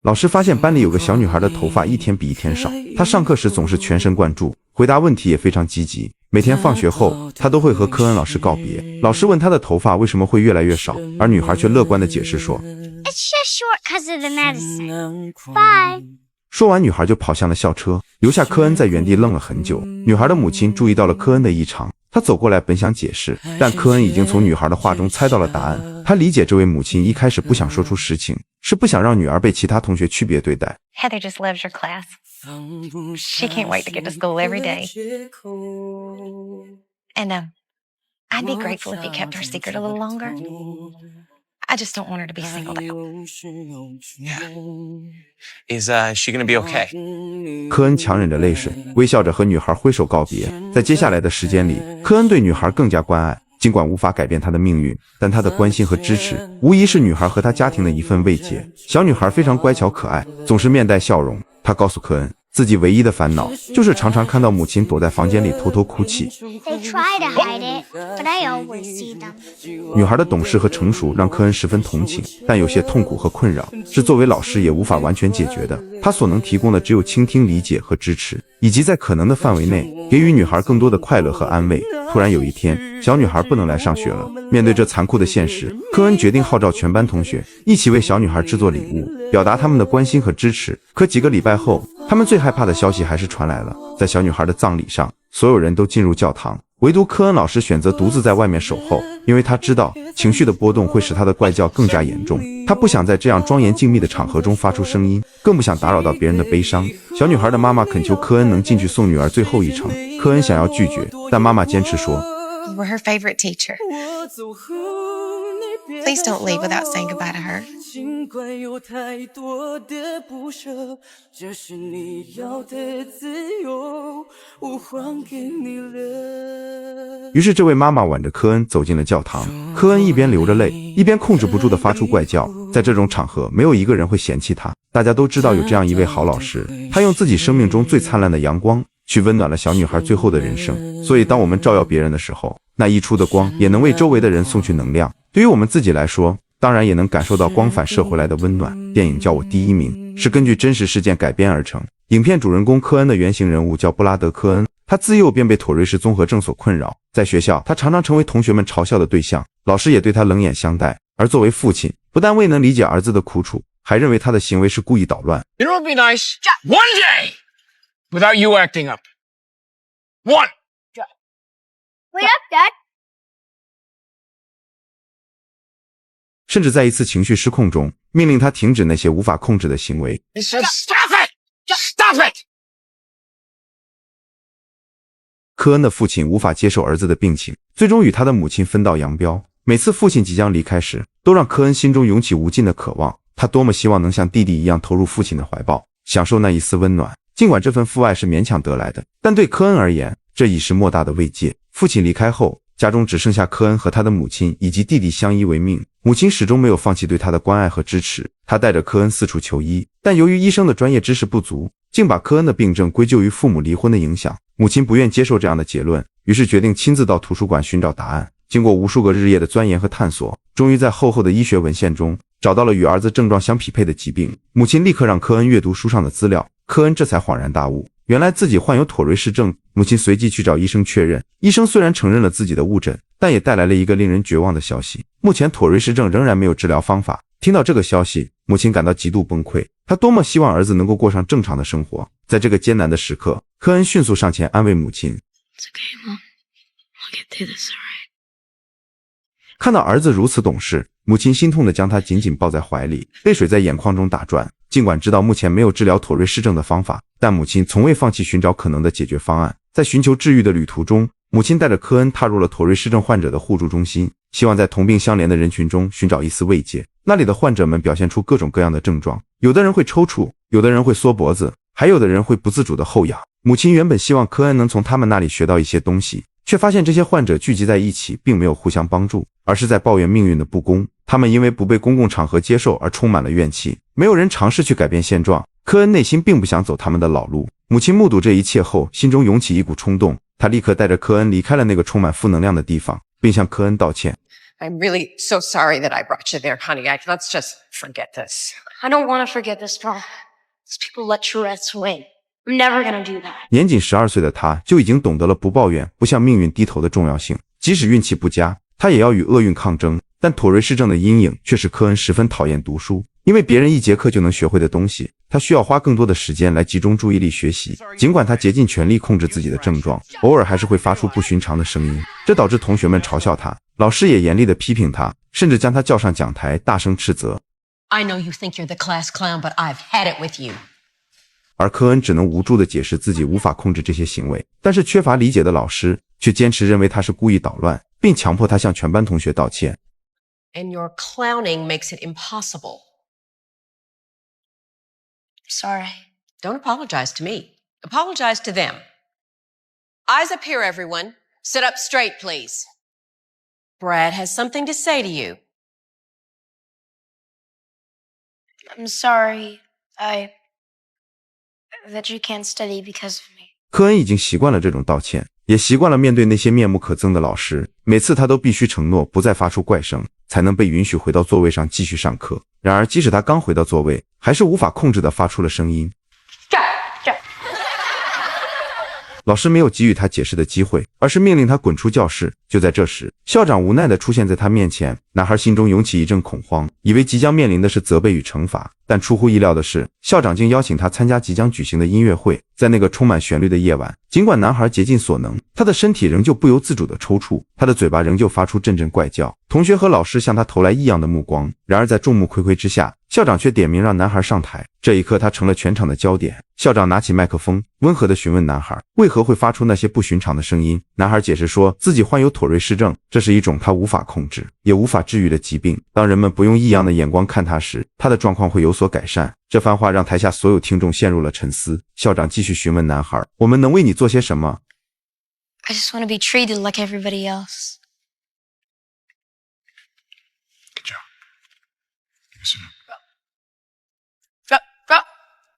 老师发现班里有个小女孩的头发一天比一天少，她上课时总是全神贯注，回答问题也非常积极。每天放学后，她都会和科恩老师告别。老师问她的头发为什么会越来越少，而女孩却乐观地解释说 It's just short because of the medicine. Bye. 说完，女孩就跑向了校车，留下科恩在原地愣了很久。女孩的母亲注意到了科恩的异常，她走过来本想解释，但科恩已经从女孩的话中猜到了答案。他理解这位母亲一开始不想说出实情，是不想让女儿被其他同学区别对待。 Heather just loves your class. She can't wait to get to school every day. And I'd be grateful if you kept her secret a little longer. I just don't want her to be singled out. Yeah. Is she gonna be okay? 科恩强忍着泪水，微笑着和女孩挥手告别。在接下来的时间里，科恩对女孩更加关爱。尽管无法改变她的命运，但他的关心和支持无疑是女孩和她家庭的一份慰藉。小女孩非常乖巧可爱，总是面带笑容。她告诉科恩，自己唯一的烦恼就是常常看到母亲躲在房间里偷偷哭泣。 They try to hide it, but I always see them. 女孩的懂事和成熟让科恩十分同情，但有些痛苦和困扰是作为老师也无法完全解决的。他所能提供的只有倾听、理解和支持，以及在可能的范围内给予女孩更多的快乐和安慰。突然有一天，小女孩不能来上学了。面对这残酷的现实，科恩决定号召全班同学一起为小女孩制作礼物，表达他们的关心和支持。可几个礼拜后，他们最害怕的消息还是传来了。在小女孩的葬礼上，所有人都进入教堂，唯独科恩老师选择独自在外面守候，因为他知道情绪的波动会使他的怪叫更加严重。他不想在这样庄严静谧的场合中发出声音，更不想打扰到别人的悲伤。小女孩的妈妈恳求科恩能进去送女儿最后一程，科恩想要拒绝，但妈妈坚持说 You were her favorite teacher. Please don't leave without saying goodbye to her. 尽管有太多的不舍，这是你要的自由，我还给你了。于是这位妈妈挽着科恩走进了教堂，科恩一边流着泪，一边控制不住地发出怪叫。在这种场合，没有一个人会嫌弃他，大家都知道有这样一位好老师，他用自己生命中最灿烂的阳光去温暖了小女孩最后的人生。所以当我们照耀别人的时候，那溢出的光也能为周围的人送去能量。对于我们自己来说，当然也能感受到光反射回来的温暖。电影叫我第一名是根据真实事件改编而成。影片主人公科恩的原型人物叫布拉德·科恩，他自幼便被妥瑞氏综合症所困扰，在学校他常常成为同学们嘲笑的对象，老师也对他冷眼相待。而作为父亲，不但未能理解儿子的苦楚，还认为他的行为是故意捣乱。 You know what'd be nice? One day without you acting up. One. Wait up, Dad. 甚至在一次情绪失控中，命令他停止那些无法控制的行为。 He said, "Stop it! Stop it!" 科恩的父亲无法接受儿子的病情，最终与他的母亲分道扬镳。每次父亲即将离开时，都让科恩心中涌起无尽的渴望。他多么希望能像弟弟一样投入父亲的怀抱，享受那一丝温暖。尽管这份父爱是勉强得来的，但对科恩而言，这已是莫大的慰藉。父亲离开后，家中只剩下科恩和他的母亲以及弟弟相依为命。母亲始终没有放弃对他的关爱和支持，她带着科恩四处求医，但由于医生的专业知识不足，竟把科恩的病症归咎于父母离婚的影响。母亲不愿接受这样的结论，于是决定亲自到图书馆寻找答案。经过无数个日夜的钻研和探索，终于在厚厚的医学文献中找到了与儿子症状相匹配的疾病。母亲立刻让科恩阅读书上的资料，科恩这才恍然大悟，原来自己患有妥瑞氏症。母亲随即去找医生确认，医生虽然承认了自己的误诊，但也带来了一个令人绝望的消息：目前妥瑞氏症仍然没有治疗方法。听到这个消息，母亲感到极度崩溃，她多么希望儿子能够过上正常的生活。在这个艰难的时刻，科恩迅速上前安慰母亲。It's okay, Mom. I'll get through this, all right? 看到儿子如此懂事，母亲心痛地将他紧紧抱在怀里，泪水在眼眶中打转。尽管知道目前没有治疗妥瑞氏症的方法，但母亲从未放弃寻找可能的解决方案。在寻求治愈的旅途中，母亲带着科恩踏入了妥瑞氏症患者的互助中心，希望在同病相怜的人群中寻找一丝慰藉。那里的患者们表现出各种各样的症状，有的人会抽搐，有的人会缩脖子，还有的人会不自主的后仰。母亲原本希望科恩能从他们那里学到一些东西，却发现这些患者聚集在一起并没有互相帮助，而是在抱怨命运的不公。他们因为不被公共场合接受而充满了怨气，没有人尝试去改变现状。科恩内心并不想走他们的老路。母亲目睹这一切后，心中涌起一股冲动，她立刻带着科恩离开了那个充满负能量的地方，并向科恩道歉。I'm really so sorry that I brought you there, honey. Let's just forget this. I don't want to forget this, Paul. These people let Tourette's win. I'm never gonna do that.年仅12岁的他就已经懂得了不抱怨、不向命运低头的重要性。即使运气不佳，他也要与厄运抗争。但妥瑞氏症的阴影却使科恩十分讨厌读书，因为别人一节课就能学会的东西，他需要花更多的时间来集中注意力学习。尽管他竭尽全力控制自己的症状，偶尔还是会发出不寻常的声音，这导致同学们嘲笑他，老师也严厉地批评他，甚至将他叫上讲台，大声斥责。I know you think you're the class clown, but I've had it with you. 而科恩只能无助地解释自己无法控制这些行为，但是缺乏理解的老师却坚持认为他是故意捣乱，并强迫他向全班同学道歉。And your clowning makes it impossible. Sorry. Don't apologize to me. Apologize to them. Eyes up here, everyone. Sit up straight, please. Brad has something to say to you. I'm sorry. That you can't study because of me. 科恩已经习惯了这种道歉，也习惯了面对那些面目可憎的老师，每次他都必须承诺不再发出怪声，才能被允许回到座位上继续上课。然而即使他刚回到座位，还是无法控制地发出了声音。老师没有给予他解释的机会，而是命令他滚出教室。就在这时，校长无奈地出现在他面前，男孩心中涌起一阵恐慌，以为即将面临的是责备与惩罚，但出乎意料的是，校长竟邀请他参加即将举行的音乐会。在那个充满旋律的夜晚，尽管男孩竭尽所能，他的身体仍旧不由自主地抽搐，他的嘴巴仍旧发出阵阵怪叫。同学和老师向他投来异样的目光，然而在众目睽睽之下，校长却点名让男孩上台。这一刻，他成了全场的焦点。校长拿起麦克风，温和地询问男孩为何会发出那些不寻常的声音。男孩解释说自己患有妥瑞氏症，这是一种他无法控制也无法治愈的疾病。当人们不用异样的眼光看他时，他的状况会有所改善。这番话让台下所有听众陷入了沉思。校长继续询问男孩，我们能为你做些什么？ I just want to be treated like everybody else. Good job. Listen up.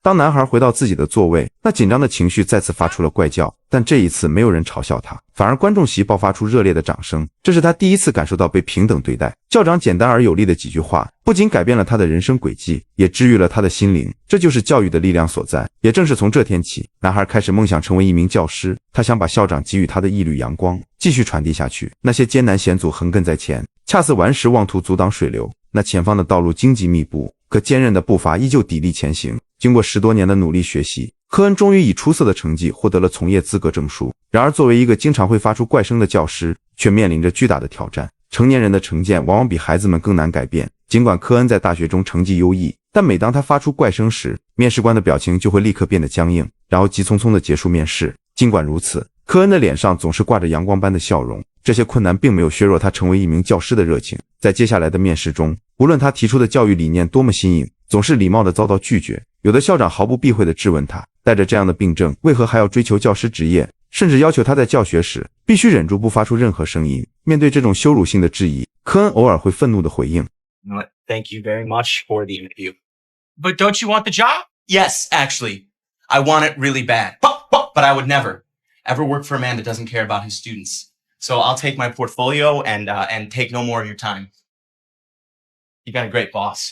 当男孩回到自己的座位，那紧张的情绪再次发出了怪叫，但这一次没有人嘲笑他，反而观众席爆发出热烈的掌声。这是他第一次感受到被平等对待。校长简单而有力的几句话，不仅改变了他的人生轨迹，也治愈了他的心灵。这就是教育的力量所在。也正是从这天起，男孩开始梦想成为一名教师，他想把校长给予他的一缕阳光继续传递下去。那些艰难险阻横亘在前，恰似顽石妄图阻挡水流。那前方的道路荆棘密布，可坚韧的步伐依旧砥砺前行。经过10多年的努力学习，科恩终于以出色的成绩获得了从业资格证书。然而作为一个经常会发出怪声的教师，却面临着巨大的挑战。成年人的成见往往比孩子们更难改变。尽管科恩在大学中成绩优异，但每当他发出怪声时，面试官的表情就会立刻变得僵硬，然后急匆匆地结束面试。尽管如此，科恩的脸上总是挂着阳光般的笑容。这些困难并没有削弱他成为一名教师的热情。在接下来的面试中，无论他提出的教育理念多么新颖，总是礼貌地遭到拒绝。有的校长毫不避讳地质问他，带着这样的病症，为何还要追求教师职业，甚至要求他在教学时必须忍住不发出任何声音。面对这种羞辱性的质疑，科恩偶尔会愤怒地回应 You know what? Thank you very much for the interview. But don't you want the job? Yes, actually. I want it really bad. But I would never, ever work for a man that doesn't care about his students. So I'll take my portfolio and take no more of your time. You got a great boss.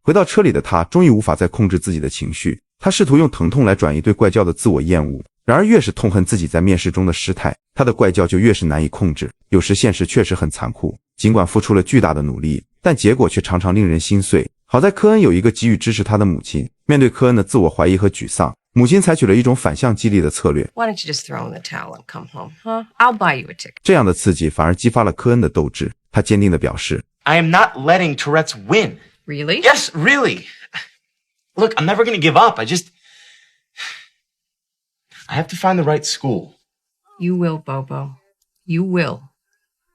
回到车里的他终于无法再控制自己的情绪，他试图用疼痛来转移对怪叫的自我厌恶。然而越是痛恨自己在面试中的失态，他的怪叫就越是难以控制。有时现实确实很残酷，尽管付出了巨大的努力，但结果却常常令人心碎。好在科恩有一个给予支持他的母亲。面对科恩的自我怀疑和沮丧，母亲采取了一种反向激励的策略。 Why don't you just throw in the towel and come home, huh? I'll buy you a ticket. 这样的刺激反而激发了科恩的斗志。他坚定地表示 I am not letting Tourette's win. Really? Yes, really. Look, I'm never going to give up. I have to find the right school. You will, Bobo. You will.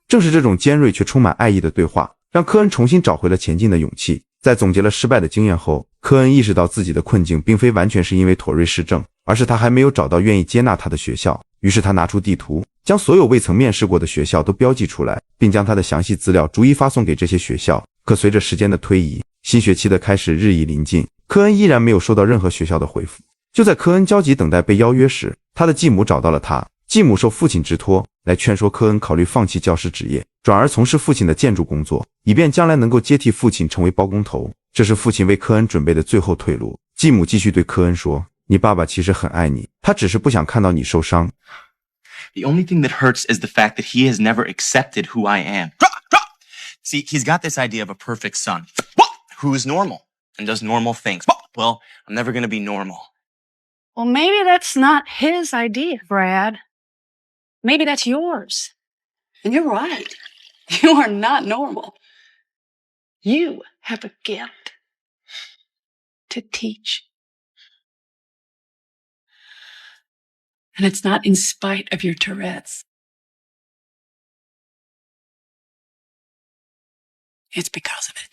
正是这种尖锐却充满爱意的对话，让科恩重新找回了前进的勇气。在总结了失败的经验后，科恩意识到自己的困境并非完全是因为妥瑞氏症，而是他还没有找到愿意接纳他的学校。于是他拿出地图，将所有未曾面试过的学校都标记出来，并将他的详细资料逐一发送给这些学校。可随着时间的推移，新学期的开始日益临近，科恩依然没有收到任何学校的回复。就在科恩焦急等待被邀约时，他的继母找到了他，继母受父亲之托来劝说科恩考虑放弃教师职业，转而从事父亲的建筑工作，以便将来能够接替父亲成为包工头。这是父亲为科恩准备的最后退路。继母继续对科恩说，你爸爸其实很爱你，他只是不想看到你受伤。The only thing that hurts is the fact that he has never accepted who I am. See, he's got this idea of a perfect son who's normal and does normal things. Well, I'm never going to be normal. Well, maybe that's not his idea, Brad. Maybe that's yours. And you're right. You are not normal. You have a gift to teach. And it's not in spite of your Tourette's. It's because of it.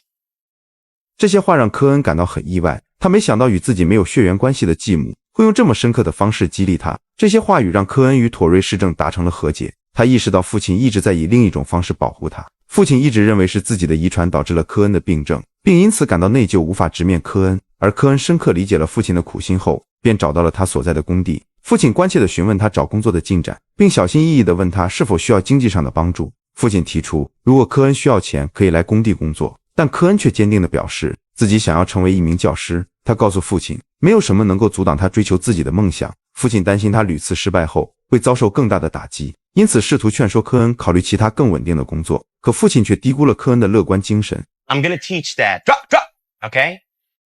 这些话让科恩感到很意外，他没想到与自己没有血缘关系的继母会用这么深刻的方式激励他。这些话语让科恩与妥瑞氏症达成了和解。他意识到父亲一直在以另一种方式保护他，父亲一直认为是自己的遗传导致了科恩的病症，并因此感到内疚，无法直面科恩。而科恩深刻理解了父亲的苦心后，便找到了他所在的工地。父亲关切地询问他找工作的进展，并小心翼翼地问他是否需要经济上的帮助。父亲提出，如果科恩需要钱，可以来工地工作，但科恩却坚定地表示自己想要成为一名教师。他告诉父亲，没有什么能够阻挡他追求自己的梦想。父亲担心他屡次失败后会遭受更大的打击，因此试图劝说科恩考虑其他更稳定的工作。可父亲却低估了科恩的乐观精神。I'm gonna teach, Dad. Drop. Okay?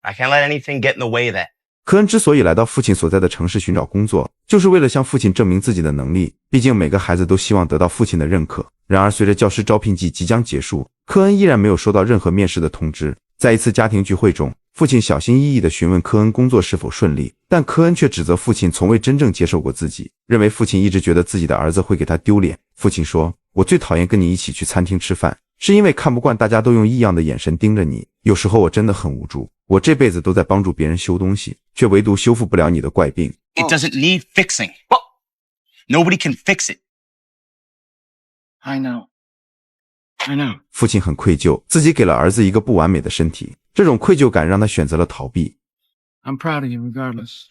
I can't let anything get in the way of that. 科恩之所以来到父亲所在的城市寻找工作，就是为了向父亲证明自己的能力。毕竟每个孩子都希望得到父亲的认可。然而随着教师招聘季即将结束，科恩依然没有收到任何面试的通知。在一次家庭聚会中，父亲小心翼翼地询问科恩工作是否顺利，但科恩却指责父亲从未真正接受过自己，认为父亲一直觉得自己的儿子会给他丢脸。父亲说，我最讨厌跟你一起去餐厅吃饭，是因为看不惯大家都用异样的眼神盯着你，有时候我真的很无助。我这辈子都在帮助别人修东西，却唯独修复不了你的怪病。 It doesn't need fixing. Nobody can fix it. I know. 父亲很愧疚，自己给了儿子一个不完美的身体，这种愧疚感让他选择了逃避。 I'm proud of you regardless.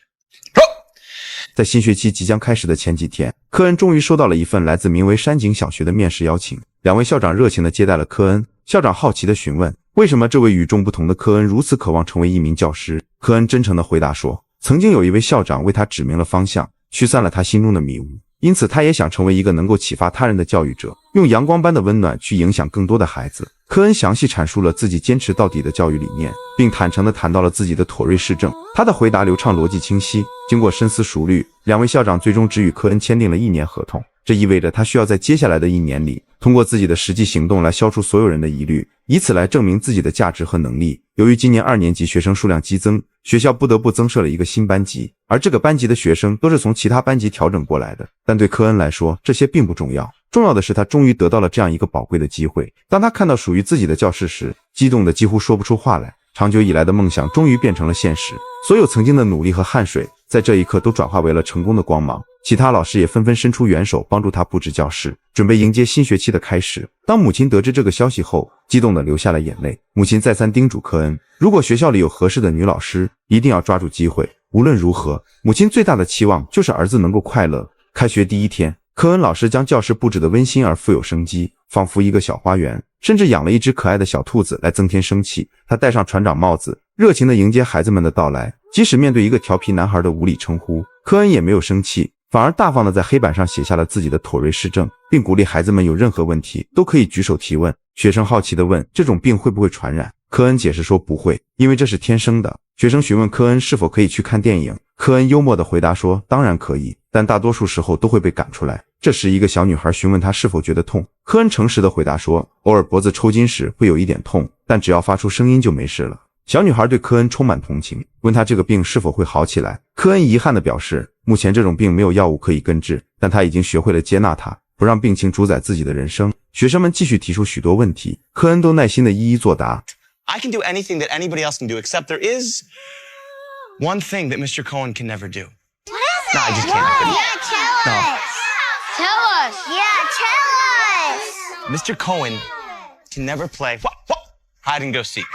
在新学期即将开始的前几天，科恩终于收到了一份来自名为山景小学的面试邀请。两位校长热情地接待了科恩。校长好奇地询问，为什么这位与众不同的科恩如此渴望成为一名教师？科恩真诚地回答说，曾经有一位校长为他指明了方向，驱散了他心中的迷雾，因此他也想成为一个能够启发他人的教育者，用阳光般的温暖去影响更多的孩子。科恩详细阐述了自己坚持到底的教育理念，并坦诚地谈到了自己的妥瑞氏症。他的回答流畅，逻辑清晰。经过深思熟虑，两位校长最终只与科恩签订了1年合同。这意味着他需要在接下来的1年里，通过自己的实际行动来消除所有人的疑虑，以此来证明自己的价值和能力。由于今年2年级学生数量激增，学校不得不增设了一个新班级，而这个班级的学生都是从其他班级调整过来的。但对科恩来说，这些并不重要，重要的是他终于得到了这样一个宝贵的机会。当他看到属于自己的教室时，激动得几乎说不出话来。长久以来的梦想终于变成了现实，所有曾经的努力和汗水在这一刻都转化为了成功的光芒。其他老师也纷纷伸出援手，帮助他布置教室，准备迎接新学期的开始。当母亲得知这个消息后，激动地流下了眼泪。母亲再三叮嘱科恩，如果学校里有合适的女老师，一定要抓住机会。无论如何，母亲最大的期望就是儿子能够快乐。开学第1天，科恩老师将教室布置得温馨而富有生机，仿佛一个小花园，甚至养了一只可爱的小兔子来增添生气。他戴上船长帽子，热情地迎接孩子们的到来。即使面对一个调皮男孩的无理称呼，科恩也没有生气，反而大方地在黑板上写下了自己的妥瑞氏症，并鼓励孩子们有任何问题都可以举手提问。学生好奇地问，这种病会不会传染？科恩解释说不会，因为这是天生的。学生询问科恩是否可以去看电影，科恩幽默地回答说，当然可以，但大多数时候都会被赶出来。这时一个小女孩询问他是否觉得痛，科恩诚实地回答说，偶尔脖子抽筋时会有一点痛，但只要发出声音就没事了。小女孩对科恩充满同情，问他这个病是否会好起来。科恩遗憾地表示，目前这种病没有药物可以根治，但他已经学会了接纳它，不让病情主宰自己的人生。学生们继续提出许多问题，科恩都耐心地一一作答。I can do anything that anybody else can do, except there is one thing that Mr. Cohen can never do. What is it? No, I just can't. Yeah, tell us. Tell us. Yeah, tell us. Mr. Cohen can never play hide and go seek.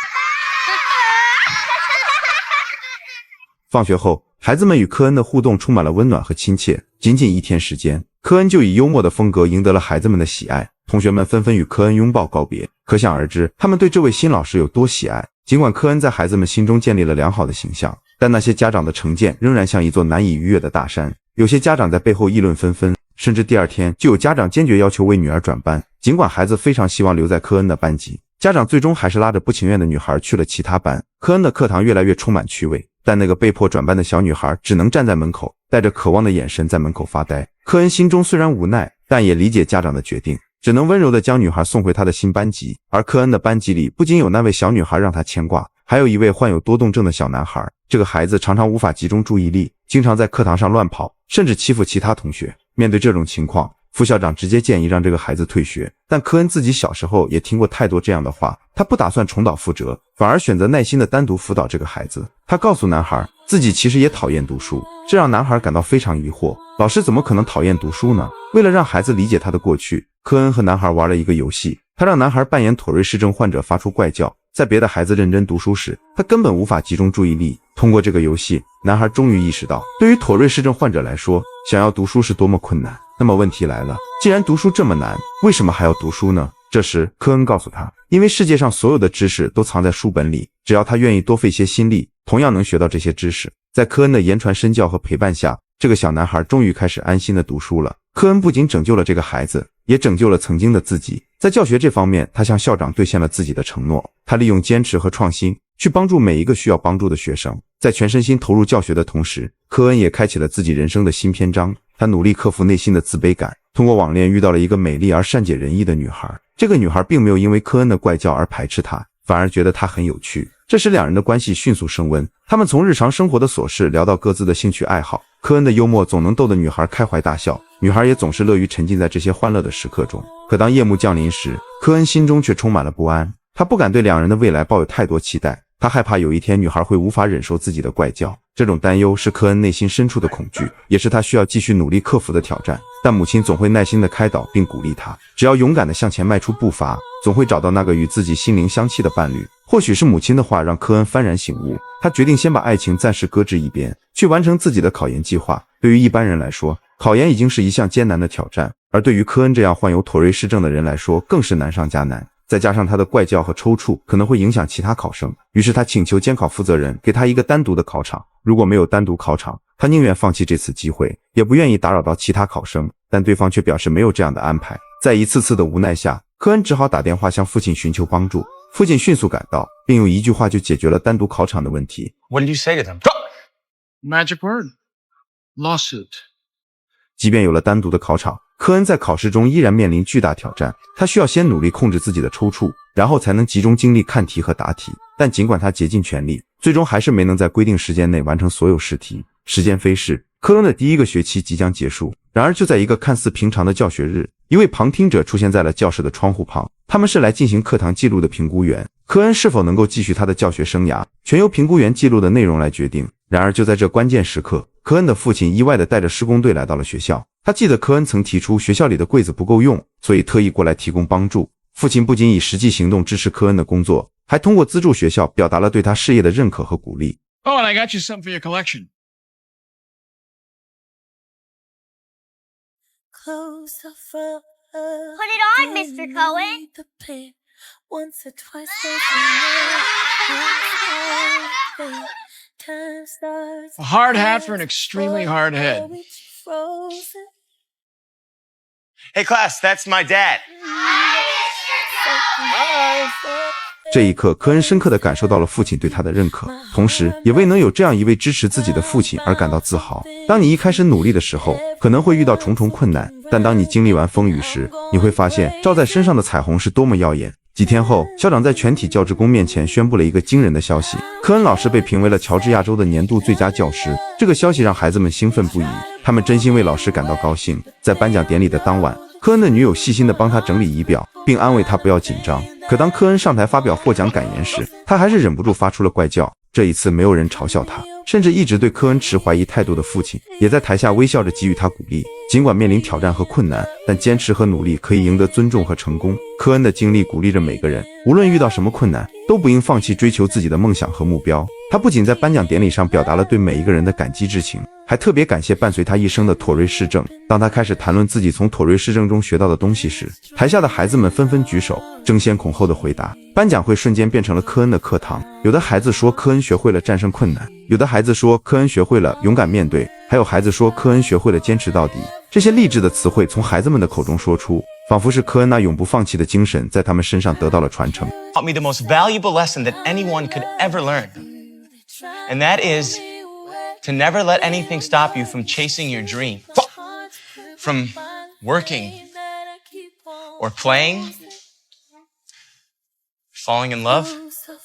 放学后，孩子们与科恩的互动充满了温暖和亲切。仅仅1天时间，科恩就以幽默的风格赢得了孩子们的喜爱，同学们纷纷与科恩拥抱告别，可想而知他们对这位新老师有多喜爱。尽管科恩在孩子们心中建立了良好的形象，但那些家长的成见仍然像一座难以逾越的大山。有些家长在背后议论纷纷，甚至第二天就有家长坚决要求为女儿转班。尽管孩子非常希望留在科恩的班级，家长最终还是拉着不情愿的女孩去了其他班。科恩的课堂越来越充满趣味，但那个被迫转班的小女孩只能站在门口，带着渴望的眼神在门口发呆。科恩心中虽然无奈，但也理解家长的决定，只能温柔地将女孩送回她的新班级。而科恩的班级里不仅有那位小女孩让他牵挂，还有一位患有多动症的小男孩。这个孩子常常无法集中注意力，经常在课堂上乱跑，甚至欺负其他同学。面对这种情况，副校长直接建议让这个孩子退学，但科恩自己小时候也听过太多这样的话，他不打算重蹈覆辙，反而选择耐心地单独辅导这个孩子。他告诉男孩自己其实也讨厌读书，这让男孩感到非常疑惑，老师怎么可能讨厌读书呢？为了让孩子理解他的过去，科恩和男孩玩了一个游戏，他让男孩扮演妥瑞氏症患者发出怪叫，在别的孩子认真读书时，他根本无法集中注意力。通过这个游戏，男孩终于意识到，对于妥瑞氏症患者来说，想要读书是多么困难。那么问题来了，既然读书这么难，为什么还要读书呢？这时科恩告诉他，因为世界上所有的知识都藏在书本里，只要他愿意多费些心力，同样能学到这些知识。在科恩的言传身教和陪伴下，这个小男孩终于开始安心地读书了。科恩不仅拯救了这个孩子，也拯救了曾经的自己。在教学这方面，他向校长兑现了自己的承诺，他利用坚持和创新去帮助每一个需要帮助的学生。在全身心投入教学的同时，科恩也开启了自己人生的新篇章。他努力克服内心的自卑感，通过网恋遇到了一个美丽而善解人意的女孩。这个女孩并没有因为科恩的怪叫而排斥他，反而觉得他很有趣，这使两人的关系迅速升温。他们从日常生活的琐事聊到各自的兴趣爱好，科恩的幽默总能逗得女孩开怀大笑，女孩也总是乐于沉浸在这些欢乐的时刻中。可当夜幕降临时，科恩心中却充满了不安，他不敢对两人的未来抱有太多期待，他害怕有一天女孩会无法忍受自己的怪叫。这种担忧是科恩内心深处的恐惧，也是他需要继续努力克服的挑战。但母亲总会耐心地开导并鼓励他，只要勇敢地向前迈出步伐，总会找到那个与自己心灵相契的伴侣。或许是母亲的话让科恩幡然醒悟，他决定先把爱情暂时搁置一边，去完成自己的考研计划。对于一般人来说，考研已经是一项艰难的挑战，而对于科恩这样患有妥瑞氏症的人来说，更是难上加难。再加上他的怪叫和抽搐可能会影响其他考生，于是他请求监考负责人给他一个单独的考场，如果没有单独考场，他宁愿放弃这次机会，也不愿意打扰到其他考生，但对方却表示没有这样的安排。在一次次的无奈下，科恩只好打电话向父亲寻求帮助。父亲迅速赶到，并用一句话就解决了单独考场的问题。 What did you say to them? Magic word. Lawsuit. 即便有了单独的考场，科恩在考试中依然面临巨大挑战，他需要先努力控制自己的抽搐，然后才能集中精力看题和答题。但尽管他竭尽全力，最终还是没能在规定时间内完成所有试题。时间飞逝，科恩的第一个学期即将结束。然而就在一个看似平常的教学日，一位旁听者出现在了教室的窗户旁，他们是来进行课堂记录的评估员。科恩是否能够继续他的教学生涯，全由评估员记录的内容来决定。然而就在这关键时刻，科恩的父亲意外地带着施工队来到了学校。他记得科恩曾提出学校里的柜子不够用，所以特意过来提供帮助。父亲不仅以实际行动支持科恩的工作，还通过资助学校表达了对他事业的认可和鼓励。 Oh, and I got you something for your collection. Close the front. Put it on, Mr. Cohen. The pain once or twice. A hard hat for an extremely hard head. Hey class, that's my dad. 这一刻，科恩深刻地感受到了父亲对他的认可，同时也为能有这样一位支持自己的父亲而感到自豪。当你一开始努力的时候，可能会遇到重重困难，但当你经历完风雨时，你会发现照在身上的彩虹是多么耀眼。几天后，校长在全体教职工面前宣布了一个惊人的消息：科恩老师被评为了乔治亚州的年度最佳教师。这个消息让孩子们兴奋不已，他们真心为老师感到高兴。在颁奖典礼的当晚，科恩的女友细心地帮他整理仪表，并安慰他不要紧张。可当科恩上台发表获奖感言时，他还是忍不住发出了怪叫。这一次没有人嘲笑他，甚至一直对科恩持怀疑态度的父亲也在台下微笑着给予他鼓励。尽管面临挑战和困难，但坚持和努力可以赢得尊重和成功。科恩的经历鼓励着每个人，无论遇到什么困难，都不应放弃追求自己的梦想和目标。他不仅在颁奖典礼上表达了对每一个人的感激之情，还特别感谢伴随他一生的妥瑞氏症。当他开始谈论自己从妥瑞氏症中学到的东西时，台下的孩子们纷纷举手，争先恐后的回答。颁奖会瞬间变成了科恩的课堂，有的孩子说科恩学会了战胜困难，有的孩子说科恩学会了勇敢面对，还有孩子说科恩学会了坚持到底。这些励志的词汇从孩子们的口中说出，仿佛是科恩那永不放弃的精神在他们身上得到了传承。 Taught me the most valuable lesson that anyone could ever learn. And that is to never let anything stop you from chasing your dream. From working or playing, falling in love.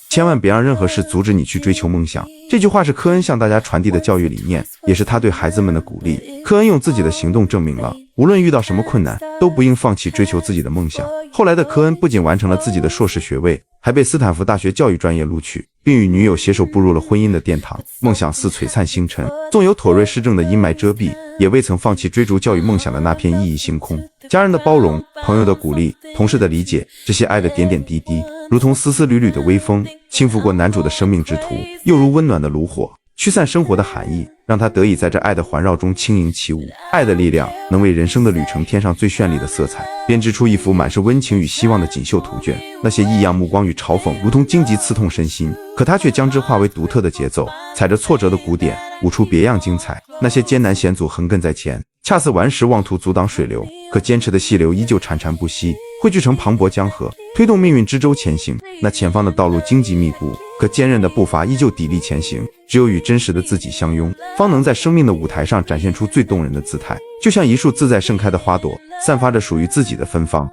千万别让任何事阻止你去追求梦想。这句话是科恩向大家传递的教育理念，也是他对孩子们的鼓励。科恩用自己的行动证明了，无论遇到什么困难，都不应放弃追求自己的梦想。后来的科恩不仅完成了自己的硕士学位，还被斯坦福大学教育专业录取，并与女友携手步入了婚姻的殿堂。梦想似璀璨星辰，纵有妥瑞氏症的阴霾遮蔽，也未曾放弃追逐教育梦想的那片熠熠星空。家人的包容，朋友的鼓励，同事的理解，这些爱的点点滴滴，如同丝丝缕缕的微风，轻拂过男主的生命之途，又如温暖的炉火，驱散生活的寒意，让他得以在这爱的环绕中轻盈起舞。爱的力量能为人生的旅程添上最绚丽的色彩，编织出一幅满是温情与希望的锦绣图卷。那些异样目光与嘲讽如同荆棘刺痛身心，可他却将之化为独特的节奏，踩着挫折的鼓点，舞出别样精彩。那些艰难险阻横亘在前，恰似顽石妄图阻挡水流，可坚持的细流依旧潺潺不息，汇聚成磅礴江河，推动命运之舟前行。那前方的道路荆棘密布，可坚韧的步伐依旧砥砺前行。只有与真实的自己相拥，方能在生命的舞台上展现出最动人的姿态。就像一束自在盛开的花朵，散发着属于自己的芬芳，